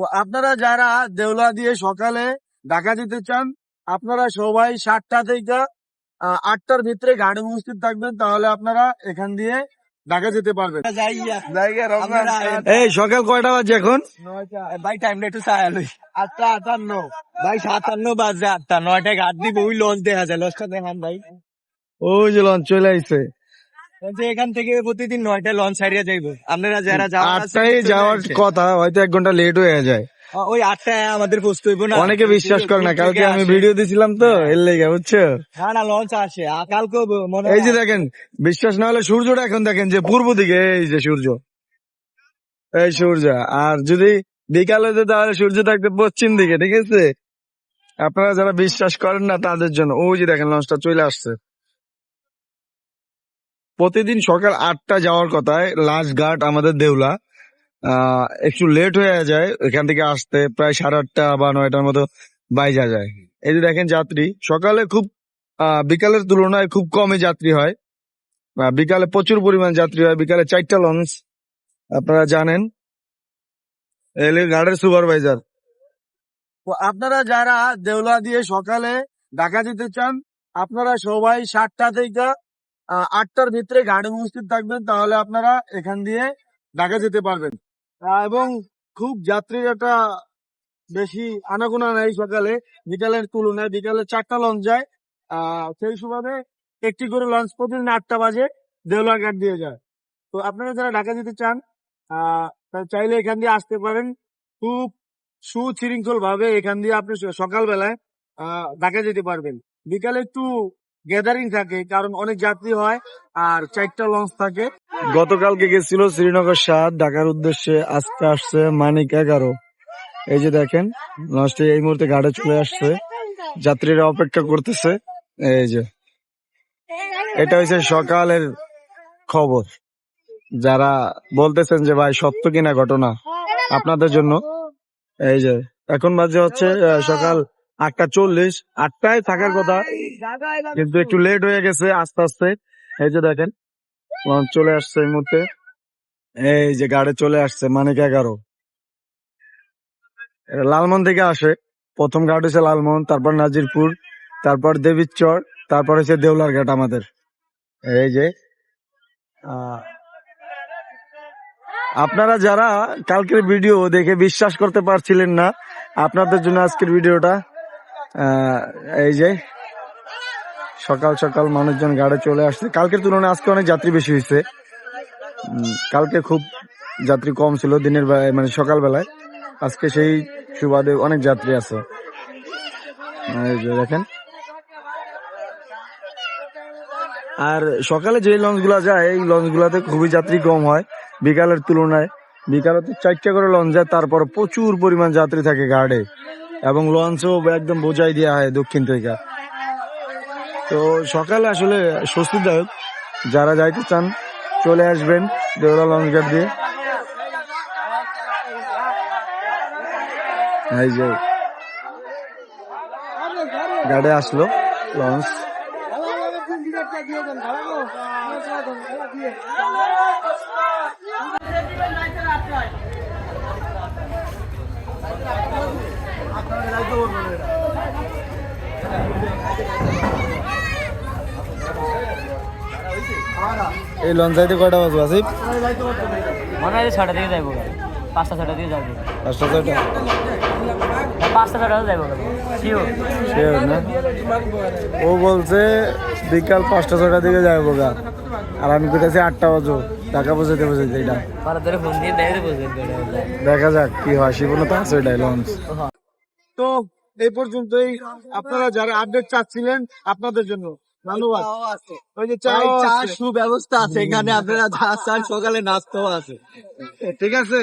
তো আপনারা যারা দেউলা দিয়ে সকালে ঢাকা যেতে চান, আপনারা সবাই 7টা থেকে 8টার ভিতরে গাড়ি উপস্থিত থাকবেন, তাহলে আপনারা এখান দিয়ে ঢাকা যেতে পারবেন। এই সকাল কয়টা বাজে এখন? ভাই টাইমটা একটু চাই 8:58 ভাই 57 বাজে 8টা 9টায় ঘাট দিব ওই লঞ্চ দেখা যায় লঞ্চটা দেখান ভাই। ওই যে লঞ্চ চলে আইছে। এখান থেকে প্রতিদিন 9টায় লঞ্চ ছাড়িয়ে যাইবো। আপনারা যারা 8টায় যাওয়ার কথা, হয়তো 1 ঘন্টা লেট হয়ে যায়। ওই 8টায় আমাদের পৌঁছতে হইব না। অনেকে বিশ্বাস করে না, কালকে আমি ভিডিও দিছিলাম তো এর লেগে, বুঝছো? না লঞ্চ আসে কালকে মনে এই যে দেখেন, বিশ্বাস না হলে সূর্যটা এখন দেখেন যে পূর্ব দিকে, এই যে সূর্য, এই সূর্য। আর যদি বিকালে হতো তাহলে সূর্য থাকতে পশ্চিম দিকে, ঠিক আছে? আপনারা যারা বিশ্বাস করেন না তাদের জন্য ওই যে দেখেন লঞ্চটা চলে আসছে। প্রতিদিন সকাল 8টা যাওয়ার কথায় লাস্ট ঘাট আমাদের দেউলা। একটু লেট হয়ে যায় এখান থেকে আসতে, প্রায় 8:30 বা 9টার মতো বাইজা যায়। এই যে দেখেন যাত্রী সকালে খুব, বিকালের তুলনায় খুব কমই যাত্রী হয়। বিকালে প্রচুর পরিমাণ যাত্রী হয়। বিকালে 4টা লঞ্চ, আপনারা জানেন। এলে গাড়ির সুপারভাইজার। আপনারা যারা দেউলা দিয়ে সকালে ঢাকা যেতে চান, আপনারা সবাই 7টা থেকে 8টার ভিতরে গাড়ি উপস্থিত থাকবেন, তাহলে আপনারা এখান দিয়ে ঢাকা যেতে পারবেন। এবং খুব যাত্রীর একটা বেশি আনাগোনা নাই সকালে, বিকালের তুলনায়। বিকালে 4টা লঞ্চ যায়, সেই সুবাদে একটি করে লঞ্চ প্রতিদিন 8টা বাজে দেউলা ঘাট দিয়ে যায়। তো আপনারা যারা ঢাকা যেতে চান, চাইলে এখান দিয়ে আসতে পারেন। খুব সুশৃঙ্খল ভাবে এখান দিয়ে আপনি সকালবেলায় ঢাকা যেতে পারবেন। বিকালে একটু গ্যাদারিং থাকে, কারণ অনেক যাত্রী হয় আর 4টা লঞ্চ থাকে। গতকালকে গেছিল শ্রীনগর 7 ঢাকার উদ্দেশ্যে, আজকে আসছে মানিক 11। এই যে দেখেন লঞ্চটি এই মুহূর্তে ঘাটে চলে আসছে, যাত্রীরা অপেক্ষা করতেছে। এই যে এটা হচ্ছে সকালের খবর। যারা বলতেছেন যে ভাই সত্য কিনা ঘটনা, আপনাদের জন্য। এই যে এখন বাজে হচ্ছে সকাল 8:40। 8টায় থাকার কথা, কিন্তু একটু লেট হয়ে গেছে আস্তে আস্তে। এই যে দেখেন লঞ্চ চলে আসছে এই মুহূর্তে। এই যে গাড়ি চলে আসছে মানিক 11। লালমোহন থেকে আসে। প্রথম ঘাট হচ্ছে লালমোহন, তারপর নাজিরপুর, তারপর দেবীচর, তারপর হচ্ছে দেউলার ঘাট আমাদের। এই যে আপনারা যারা কালকের ভিডিও দেখে বিশ্বাস করতে পারছিলেন না, আপনাদের জন্য আজকের ভিডিওটা। এই যে সকাল সকাল মানুষজন গাড়ি চলে আসছে। কালকের তুলনায় আজকে অনেক যাত্রী বেশি হয়েছে। কালকে খুব যাত্রী কম ছিল দিনের বেলায়, মানে সকাল বেলায়। আজকে সেই সুবাদে অনেক যাত্রী আছে। এই যে দেখেন, আর সকালে যে লঞ্চ গুলা যায় এই লঞ্চ গুলাতে খুবই যাত্রী কম হয় বিকালের তুলনায়। বিকালে তো 4টা করে লঞ্চ যায়, তারপর প্রচুর পরিমাণ যাত্রী থাকে ঘাটে, এবং লঞ্চও একদম বোঝাই দেওয়া হয় দক্ষিণ থেকে। তো সকালে আসলে স্বস্তিদায়ক। যারা যাইতে চান চলে আসবেন দেউলা লঞ্চ ঘাট দিয়ে। এই যে ঘাটে আসলো লঞ্চ। এই লঞ্চ যাইতে কয়টা বাজবে আসিফ? মনে হয় 6টা দিকে যাইবো, 5টা-6টা দিকে যাবো। 5টা-6টা? 5টা-6টা যাইবো শিওর না, ও বলছে বিকাল 5টা-6টার দিকে যাবো গা, আর আমি কোথায় 8টা বাজো টাকা বোঝাতে বোঝাতে। এটা ফোন দিয়ে দেখা যাক কি হয়। শিবন তো আছে ওইটাই লঞ্চ। তো এই পর্যন্তই। আপনারা যারা আপডেট চাচ্ছিলেন, আপনাদের জন্য ধন্যবাদ। ওই যে চা সুব্যবস্থা আছে এখানে, আপনারা সকালে নাস্তাও আছে, ঠিক আছে।